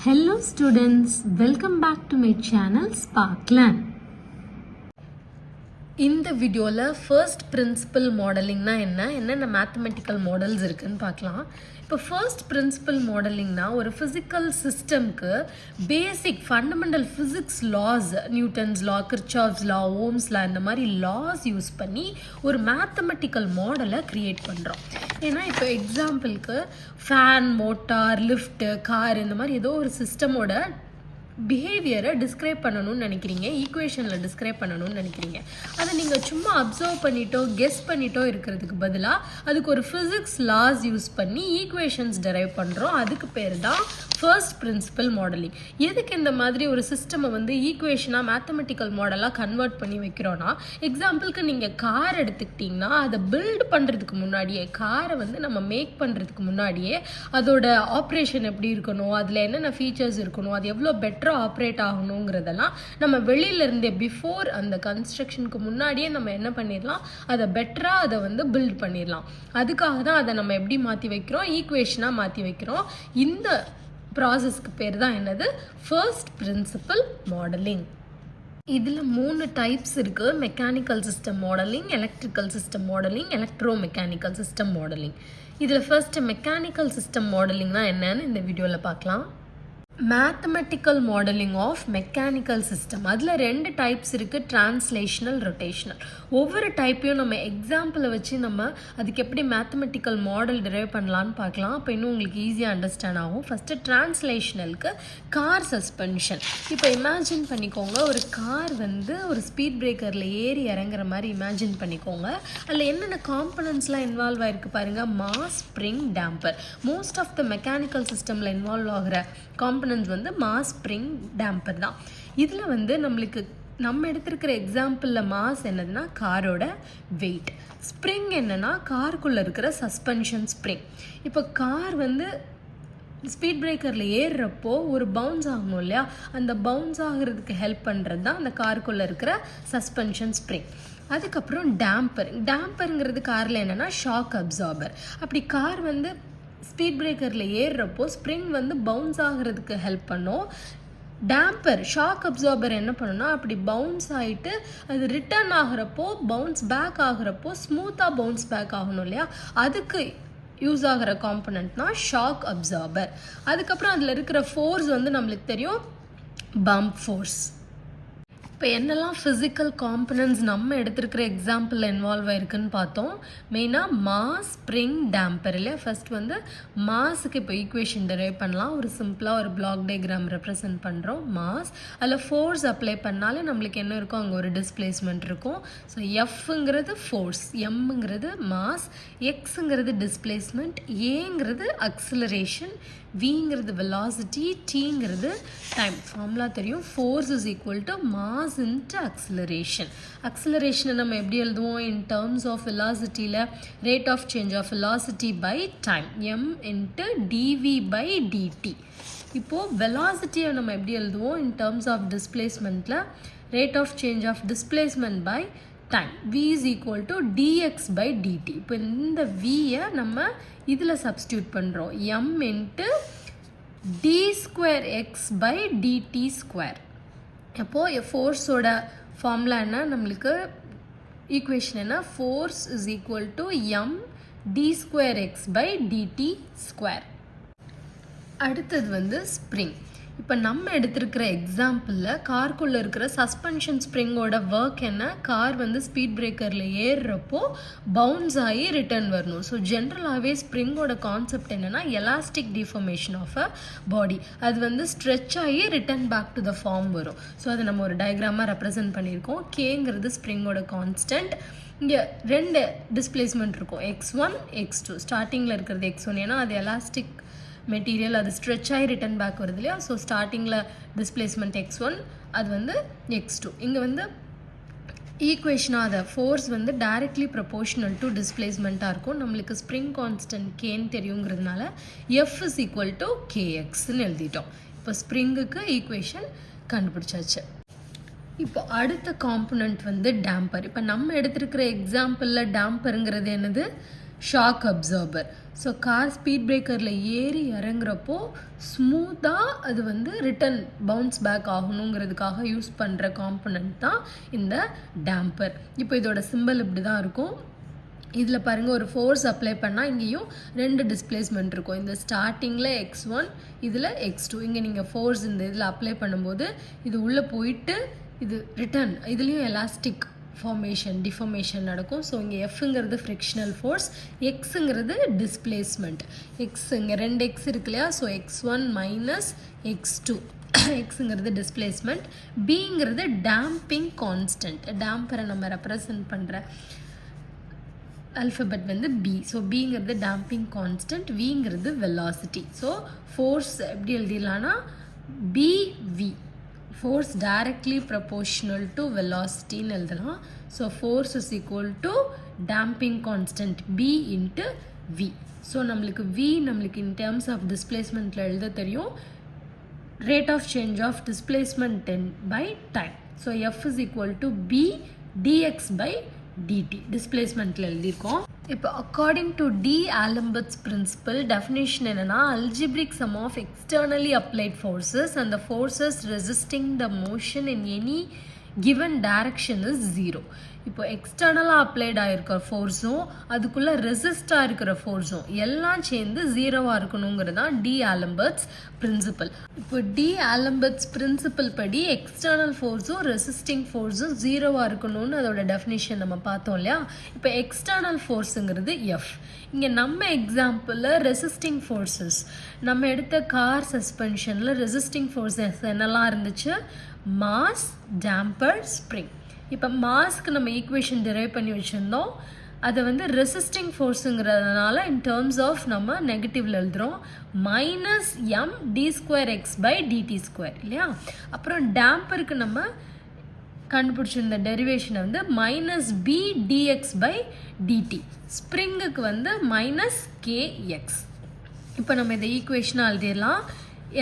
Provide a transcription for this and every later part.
Hello students, welcome back to my channel Sparkland. இந்த வீடியோவில் first principle மாடலிங்னா என்னென்ன mathematical models இருக்குன்னு பார்க்கலாம். இப்போ ஃபர்ஸ்ட் பிரின்சிபல் மாடலிங்னா ஒரு ஃபிசிக்கல் சிஸ்டம்க்கு basic fundamental physics laws, Newton's law, Kirchhoff's law, Ohm's law, இந்த மாதிரி லாஸ் யூஸ் பண்ணி ஒரு மேத்தமெட்டிக்கல் மாடலை க்ரியேட் பண்ணுறோம். ஏன்னா இப்போ எக்ஸாம்பிளுக்கு ஃபேன், மோட்டார், லிஃப்ட்டு, கார், இந்த மாதிரி ஏதோ ஒரு சிஸ்டமோட பிஹேவியரை டிஸ்கிரைப் பண்ணணும்னு நினைக்கிறீங்க, ஈக்குவேஷனில் டிஸ்கிரைப் பண்ணணும்னு நினைக்கிறீங்க. அதை நீங்கள் சும்மா அப்சர்வ் பண்ணிட்டோ கெஸ் பண்ணிட்டோ இருக்கிறதுக்கு பதிலாக அதுக்கு ஒரு ஃபிசிக்ஸ் லாஸ் யூஸ் பண்ணி ஈக்குவேஷன்ஸ் டெரைவ் பண்ணுறோம். அதுக்கு பேர் தான் ஃபர்ஸ்ட் பிரின்சிபல் மாடலிங். எதுக்கு இந்த மாதிரி ஒரு சிஸ்டமை ஈக்குவேஷனாக மேத்தமெட்டிக்கல் மாடலாக கன்வெர்ட் பண்ணி வைக்கிறோன்னா, எக்ஸாம்பிளுக்கு நீங்கள் கார் எடுத்துக்கிட்டிங்கன்னா அதை பில்ட் பண்ணுறதுக்கு முன்னாடியே, காரை நம்ம மேக் பண்ணுறதுக்கு முன்னாடியே அதோட ஆப்ரேஷன் எப்படி இருக்கணும், அதில் என்னென்ன ஃபீச்சர்ஸ் இருக்கணும், அது எவ்வளோ பெட்டர் ஆப்ரேட் ஆகணுங்கிறதெல்லாம் நம்ம வெளியில இருந்தே பிஃபோர் அந்த கன்ஸ்ட்ரக்ஷனுக்கு முன்னாடியே நம்ம என்ன பண்ணிடலாம், அதை பெட்டராக அதை பில்ட் பண்ணிடலாம். அதுக்காக தான் அதை நம்ம எப்படி மாற்றி வைக்கிறோம், ஈக்குவேஷனாக மாற்றி வைக்கிறோம். இந்த ப்ராசஸ்க்கு பேர் தான் என்னது, ஃபர்ஸ்ட் பிரின்சிபல் மாடலிங். இதில் 3 டைப்ஸ் இருக்குது: mechanical system modelling, electrical system modelling, electro mechanical system modelling. இதில் ஃபர்ஸ்ட் மெக்கானிக்கல் சிஸ்டம் மாடலிங்னா என்னன்னு இந்த வீடியோவில் பார்க்கலாம். Mathematical modelling of mechanical system, அதில் 2 டைப்ஸ் இருக்குது: டிரான்ஸ்லேஷனல், ரொட்டேஷனல். ஒவ்வொரு டைப்பையும் நம்ம எக்ஸாம்பிளை வச்சு நம்ம அதுக்கு எப்படி மேத்தமெட்டிக்கல் மாடல் டிரைவ் பண்ணலான்னு பார்க்கலாம். அப்போ இன்னும் உங்களுக்கு ஈஸியாக அண்டர்ஸ்டாண்ட் ஆகும். ஃபஸ்ட்டு டிரான்ஸ்லேஷனலுக்கு கார் சஸ்பென்ஷன். இப்போ இமேஜின் பண்ணிக்கோங்க, ஒரு கார் ஒரு ஸ்பீட் பிரேக்கரில் ஏறி இறங்குற மாதிரி இமேஜின் பண்ணிக்கோங்க. அதில் என்னென்ன காம்பனன்ட்ஸ்லாம் இன்வால்வ் ஆகிருக்கு பாருங்கள். Mass, spring, damper. Most of the mechanical சிஸ்டமில் இன்வால்வ் ஆகிற காம்பனன்ட்ஸ் மாஸ், ஸ்ப்ரிங், டேம்பர் தான். இதில் நம்மளுக்கு நம்ம எடுத்திருக்கிற எக்ஸாம்பிளில் மாஸ் என்னதுன்னா காரோட வெயிட். ஸ்ப்ரிங் என்னன்னா காருக்குள்ளே இருக்கிற சஸ்பென்ஷன் ஸ்ப்ரிங். இப்போ கார் ஸ்பீட் பிரேக்கரில் ஏறுறப்போ ஒரு பவுன்ஸ் ஆகணும் இல்லையா, அந்த பவுன்ஸ் ஆகிறதுக்கு ஹெல்ப் பண்ணுறது தான் அந்த காருக்குள்ளே இருக்கிற சஸ்பென்ஷன் ஸ்ப்ரிங். அதுக்கப்புறம் டேம்பருங்கிறது காரில் என்னென்னா ஷாக் அப்சார்பர். அப்படி கார் ஸ்பீட் பிரேக்கரில் ஏறுறப்போ ஸ்ப்ரிங் பவுன்ஸ் ஆகிறதுக்கு ஹெல்ப் பண்ணும். டேம்பர், ஷாக் அப்சார்பர் என்ன பண்ணுன்னா, அப்படி பவுன்ஸ் ஆகிட்டு அது ரிட்டர்ன் ஆகிறப்போ, பவுன்ஸ் பேக் ஆகிறப்போ ஸ்மூத்தாக பவுன்ஸ் பேக் ஆகணும் இல்லையா, அதுக்கு யூஸ் ஆகிற காம்பனண்ட்னா ஷாக் அப்சார்பர். அதுக்கப்புறம் அதில் இருக்கிற ஃபோர்ஸ் நம்மளுக்கு தெரியும், பம்ப் ஃபோர்ஸ். இப்போ என்னெல்லாம் ஃபிசிக்கல் காம்பனன்ட்ஸ் நம்ம எடுத்துருக்கிற எக்ஸாம்பிளில் இன்வால்வ் ஆயிருக்குன்னு பார்த்தோம். மெயினாக மாஸ், ஸ்ப்ரிங், டேம்பர் இல்லையா. ஃபர்ஸ்ட் மாஸுக்கு இப்போ ஈக்குவேஷன் டெரைவ் பண்ணலாம். ஒரு சிம்பிளாக ஒரு பிளாக் டயக்ராம் ரெப்ரசன்ட் பண்ணுறோம். மாஸ், அதில் ஃபோர்ஸ் அப்ளை பண்ணாலே நம்மளுக்கு என்ன இருக்கும், அங்கே ஒரு டிஸ்பிளேஸ்மெண்ட் இருக்கும். ஸோ எஃப்ங்கிறது ஃபோர்ஸ், எம்ங்கிறது மாஸ், எக்ஸுங்கிறது டிஸ்பிளேஸ்மெண்ட், ஏங்கிறது அக்சிலரேஷன், விங்கிறது வெலாசிட்டி, டீங்கிறது டைம். ஃபார்முலா தெரியும், force is equal to mass into acceleration. அக்சிலரேஷனை நம்ம எப்படி எழுதுவோம், இன் டேர்ம்ஸ் ஆஃப் வெலாசிட்டியில் rate of change of velocity by time, M into dv by dt. இப்போது வெலாசிட்டியை நம்ம எப்படி எழுதுவோம், இன் டேர்ம்ஸ் ஆஃப் டிஸ்பிளேஸ்மெண்ட்டில் rate of change of displacement by time, v is equal to dx by dt. இப்போ இந்த vயை நம்ம இதில் சப்ஸ்டியூட் பண்ணுறோம், m into d square X by DD square. அப்போது ஃபோர்ஸோட ஃபார்முலா என்ன, நம்மளுக்கு ஈக்குவேஷன் என்ன, force is equal to m d square X by DD square. அடுத்தது ஸ்ப்ரிங். இப்போ நம்ம எடுத்திருக்கிற எக்ஸாம்பிளில் காருக்குள்ளே இருக்கிற சஸ்பென்ஷன் ஸ்ப்ரிங்கோட ஒர்க் என்ன, கார் ஸ்பீட் பிரேக்கரில் ஏறுறப்போ பவுன்ஸ் ஆகி ரிட்டர்ன் வரணும். ஸோ ஜென்ரலாகவே ஸ்ப்ரிங்கோட கான்செப்ட் என்னென்னா elastic deformation of a body. அது ஸ்ட்ரெச் ஆகி return back to the form வரும். ஸோ அதை நம்ம ஒரு டயக்ராமாக ரெப்ரசென்ட் பண்ணியிருக்கோம். கேங்கிறது ஸ்ப்ரிங்கோட கான்ஸ்டன்ட். இங்கே 2 டிஸ்பிளேஸ்மெண்ட் இருக்கும், x1, x2. ஸ்டார்டிங்கில் இருக்கிறது x1, ஏன்னா அது எலாஸ்டிக் மெட்டீரியல், அது ஸ்ட்ரெச் ஆகி ரிட்டர்ன் பேக் வருது இல்லையா. ஸோ ஸ்டார்டிங்கில் டிஸ்பிளேஸ்மெண்ட் x1, அது x2. இங்கே ஈக்குவேஷனாக அதை ஃபோர்ஸ் டைரக்ட்லி ப்ரொபோர்ஷனல் டு டிஸ்பிளேஸ்மெண்ட்டாக இருக்கும். நம்மளுக்கு ஸ்ப்ரிங் கான்ஸ்டன்ட் கேன்னு தெரியுங்கிறதுனால எஃப் இஸ் ஈக்குவல் டு கேஎக்ஸ்ன்னு எழுதிட்டோம். இப்போ ஸ்ப்ரிங்குக்கு ஈக்குவேஷன் கண்டுபிடிச்சாச்சு. இப்போ அடுத்த காம்பனண்ட் டேம்பர். இப்போ நம்ம எடுத்திருக்கிற எக்ஸாம்பிளில் டேம்பருங்கிறது என்னது, shock absorber. So car speed பிரேக்கரில் ஏறி இறங்குறப்போ ஸ்மூத்தாக அது வந்து ரிட்டன் பவுன்ஸ் பேக் ஆகணுங்கிறதுக்காக யூஸ் பண்ணுற காம்பனண்ட் தான் இந்த டேம்பர். இப்போ இதோட சிம்பிள் இப்படி தான் இருக்கும். இதில் பாருங்கள், ஒரு ஃபோர்ஸ் அப்ளை பண்ணால் இங்கேயும் 2 டிஸ்பிளேஸ்மெண்ட் இருக்கும். இந்த ஸ்டார்டிங்கில் x1, இதில் x2. இங்கே நீங்கள் ஃபோர்ஸ் இந்த இதில் அப்ளை பண்ணும்போது இது உள்ளே போயிட்டு இது ரிட்டன் இதுலேயும் எலாஸ்டிக் டிஃபார்மேஷன் நடக்கும். ஸோ இங்கே எஃப்ங்கிறது ஃப்ரிக்ஷனல் ஃபோர்ஸ், எக்ஸுங்கிறது டிஸ்பிளேஸ்மெண்ட். இங்கே 2 எக்ஸ் இருக்கு இல்லையா? ஸோ x1 மைனஸ் x2 எக்ஸுங்கிறது டிஸ்பிளேஸ்மெண்ட், பிங்கிறது டேம்பிங் கான்ஸ்டன்ட். டேம்பரை நம்ம ரெப்ரசன்ட் பண்ணுற அல்ஃபபெட் வந்து பி. ஸோ பிங்கிறது டேம்பிங் கான்ஸ்டன்ட், விங்கிறது வெலாசிட்டி. ஸோ ஃபோர்ஸ் எப்படி எழுதிடலான்னா bv, force directly proportional to வெலாசிட்டின்னு எழுதலாம். So force is equal to damping constant B into V. So நம்மளுக்கு வி நம்மளுக்கு இன் டேர்ம்ஸ் ஆஃப் டிஸ்பிளேஸ்மெண்ட்டில் எழுத தெரியும், rate of change of displacement by time. So F is equal to B dx by dt. Displacement எழுதிருக்கோம். இப்போ according to D'Alembert's principle, definition என்னன்னா algebraic sum of externally applied forces and the forces resisting the motion in any given direction is 0. இப்போ எக்ஸ்டர்னலாக applied ஆகிருக்கிற ஃபோர்ஸும் அதுக்குள்ளே ரெசிஸ்டாக இருக்கிற ஃபோர்ஸும் எல்லாம் சேர்ந்து 0வாக இருக்கணுங்கிறது தான் D'Alembert's principal. இப்போ D'Alembert's பிரின்சிபல் படி எக்ஸ்டர்னல் ஃபோர்ஸும் ரெசிஸ்டிங் ஃபோர்ஸும் 0வாக இருக்கணும்னு அதோட டெஃபினிஷன் நம்ம பார்த்தோம் இல்லையா? இப்போ எக்ஸ்டர்னல் ஃபோர்ஸுங்கிறது எஃப். இங்கே நம்ம எக்ஸாம்பிளில் ரெசிஸ்டிங் ஃபோர்ஸஸ் நம்ம எடுத்த கார் சஸ்பென்ஷனில் ரெசிஸ்டிங் ஃபோர்ஸஸ் என்னெல்லாம் இருந்துச்சு? Mass, damper, spring. இப்போ மாஸ்க்கு நம்ம ஈக்குவேஷன் டிரைவ் பண்ணி வச்சுருந்தோம், அதை வந்து ரெசிஸ்டிங் ஃபோர்ஸுங்கிறதுனால இன் டேர்ம்ஸ் ஆஃப் நம்ம நெகட்டிவில் எழுதுகிறோம், minus M d square X by DD square இல்லையா? அப்புறம் டேம்பருக்கு நம்ம கண்டுபிடிச்சிருந்த டெரிவேஷனை வந்து minus B dx by dt, ஸ்ப்ரிங்குக்கு வந்து மைனஸ் கேஎக்ஸ். இப்போ நம்ம இதை ஈக்குவேஷனாக எழுதிடலாம்.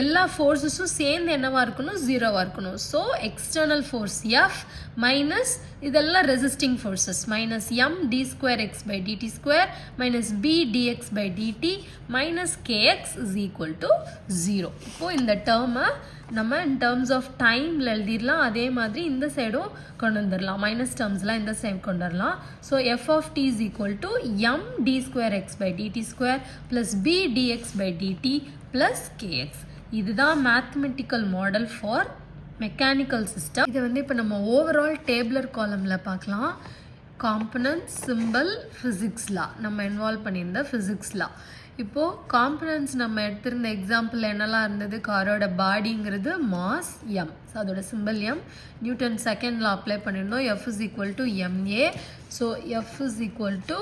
எல்லா ஃபோர்ஸஸும் சேர்ந்து என்னவாக இருக்கணும்? 0வாக இருக்கணும். So external force F minus இதெல்லாம் resisting forces minus M d square X by DD square minus B dx by dt minus kx is equal to 0. இப்போது இந்த டேர்மை நம்ம இன் டேர்ம்ஸ் ஆஃப் டைமில் எழுதிடலாம். அதே மாதிரி இந்த சைடும் கொண்டு வந்துடலாம், மைனஸ் டேர்ம்ஸ்லாம் இந்த சைடு கொண்டு வரலாம். So F of T is equal to M d square X by DD square plus B dx by dt plus kx. இதுதான் mathematical model for mechanical system. இதை வந்து இப்போ நம்ம ஓவரால் டேபிளர் காலமில் பார்க்கலாம். காம்பனன்ட்ஸ், சிம்பிள், ஃபிசிக்ஸ் லா நம்ம involve பண்ணியிருந்த physics லா. இப்போது components நம்ம எடுத்திருந்த எக்ஸாம்பிள் என்னெல்லாம் இருந்தது? காரோட பாடிங்கிறது மாஸ் எம், ஸோ அதோட simple M. Newton second law apply பண்ணியிருந்தோம், F is equal to MA. So F is equal to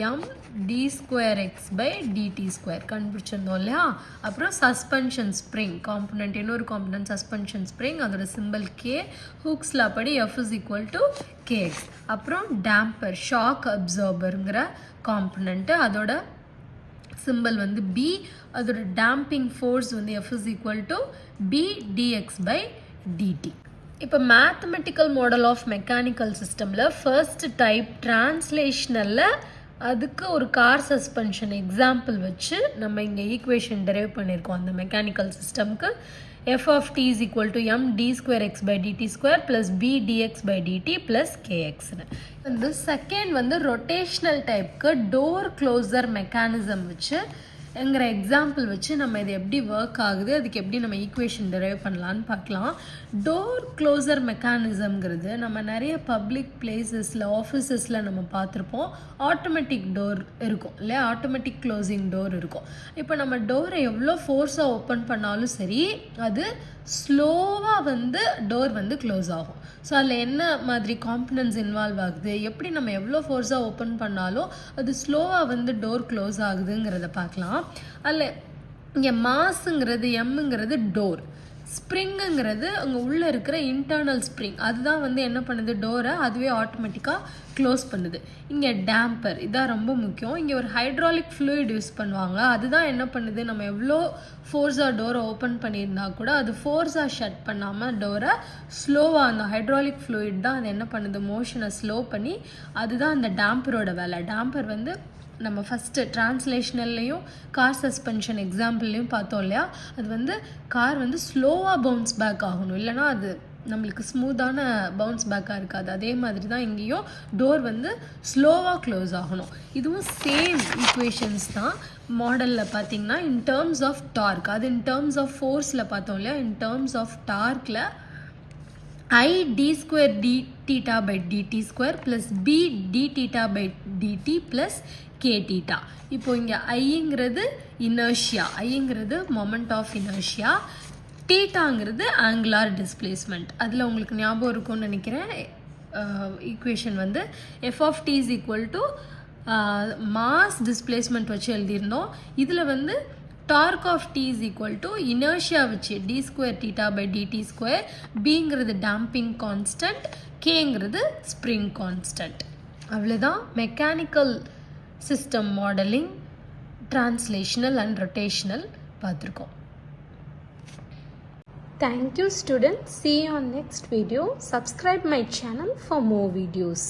M d square X by DD square கண்டுபிடிச்சிருந்தோம் இல்லையா? அப்புறம் சஸ்பென்ஷன் ஸ்ப்ரிங் காம்பனண்ட், இன்னொரு காம்பனண்ட் சஸ்பென்ஷன் ஸ்ப்ரிங், அதோட simple K. ஹூக்ஸ்ல படி F is equal to kx. அப்புறம் damper shock அப்சார்பருங்கிற component, அதோட சிம்பிள் வந்து பி. அதோட டேம்பிங் ஃபோர்ஸ் வந்து F is equal to be dx by DT. இப்போ மேத்தமெட்டிக்கல் மாடல் ஆஃப் மெக்கானிக்கல் சிஸ்டமில் ஃபர்ஸ்ட் டைப் டிரான்ஸ்லேஷனலில் அதுக்கு ஒரு கார் சஸ்பென்ஷன் எக்ஸாம்பிள் வச்சு நம்ம இங்கே ஈக்குவேஷன் டெரைவ் பண்ணியிருக்கோம். அந்த மெக்கானிக்கல் சிஸ்டம்க்கு F of T is equal to M d square X by DD square plus B dx by dt plus கேஎக்ஸ்னு. வந்து செகண்ட் வந்து ரொட்டேஷ்னல் டைப்க்கு டோர் க்ளோசர் மெக்கானிசம் வச்சு என்கிற எக்ஸாம்பிள் வச்சு நம்ம இது எப்படி ஒர்க் ஆகுது, அதுக்கு எப்படி நம்ம ஈக்குவேஷன் டெரைவ் பண்ணலான்னு பார்க்கலாம். டோர் க்ளோசர் மெக்கானிசம்ங்கிறது நம்ம நிறைய பப்ளிக் பிளேசஸில், ஆஃபீஸஸில் நம்ம பார்த்துருப்போம். ஆட்டோமேட்டிக் டோர் இருக்கும் இல்லையா? ஆட்டோமேட்டிக் க்ளோசிங் டோர் இருக்கும். இப்போ நம்ம டோரை எவ்வளோ ஃபோர்ஸாக ஓப்பன் பண்ணாலும் சரி, அது ஸ்லோவாக வந்து டோர் வந்து க்ளோஸ் ஆகும். ஸோ அதில் என்ன மாதிரி காம்பனன்ட்ஸ் இன்வால்வ் ஆகுது, எப்படி நம்ம எவ்வளோ ஃபோர்ஸாக ஓப்பன் பண்ணாலும் அது ஸ்லோவாக வந்து டோர் க்ளோஸ் ஆகுதுங்கிறத பார்க்கலாம். அதில் இங்கே மாஸுங்கிறது எம்முங்கிறது டோர், ஸ்ப்ரிங்குங்கிறது அங்கே உள்ளே இருக்கிற இன்டர்னல் ஸ்ப்ரிங், அதுதான் வந்து என்ன பண்ணுது? டோரை அதுவே ஆட்டோமேட்டிக்காக க்ளோஸ் பண்ணுது. இங்கே டேம்பர், இதான் ரொம்ப முக்கியம். இங்கே ஒரு ஹைட்ராலிக் ஃப்ளூயிட் யூஸ் பண்ணுவாங்க, அதுதான் என்ன பண்ணுது? நம்ம எவ்வளோ ஃபோர்ஸாக டோரை ஓப்பன் பண்ணியிருந்தா கூட அது ஃபோர்ஸாக ஷட் பண்ணாமல் டோரை ஸ்லோவாக, அந்த ஹைட்ராலிக் ஃப்ளூயிட் தான் அது என்ன பண்ணுது? மோஷனை ஸ்லோ பண்ணி, அதுதான் அந்த டேம்பரோட வேலை. டேம்பர் வந்து நம்ம ஃபஸ்ட்டு ட்ரான்ஸ்லேஷனல்லையும் கார் சஸ்பென்ஷன் எக்ஸாம்பிள்லையும் பார்த்தோம் இல்லையா, அது வந்து கார் வந்து ஸ்லோவாக பவுன்ஸ் பேக் ஆகணும், இல்லைனா அது நம்மளுக்கு ஸ்மூத்தான பவுன்ஸ் பேக்காக இருக்காது. அதே மாதிரி தான் இங்கேயும் டோர் வந்து ஸ்லோவாக க்ளோஸ் ஆகணும். இதுவும் சேம் ஈக்குவேஷன்ஸ் தான். மாடலில் பார்த்தீங்கன்னா இன் டேர்ம்ஸ் ஆஃப் டார்க், அது இன் டேர்ம்ஸ் ஆஃப் ஃபோர்ஸில் பார்த்தோம் இல்லையா, இன் டேர்ம்ஸ் ஆஃப் டார்க்கில் I d square d theta by dt square plus b d theta by dt plus k theta. இப்போ இங்கே ஐங்கிறது இனர்ஷியா, ஐங்கிறது மொமெண்ட் ஆஃப் இனர்ஷியா, தீட்டாங்கிறது ஆங்குலார் டிஸ்பிளேஸ்மெண்ட். அதில் உங்களுக்கு ஞாபகம் இருக்கும்னு நினைக்கிறேன். ஈக்குவேஷன் வந்து f of t is equal to mass displacement வச்சு எழுதியிருந்தோம். இதில் வந்து torque of t is equal to inertia வச்சு d square theta by dt square, bங்கிறது damping constant, kங்கிறது spring constant. அவ்வளோதான் mechanical system modelling, translational and rotational பார்த்துருக்கோம். Thank you students. See you on next video. Subscribe my channel for more videos.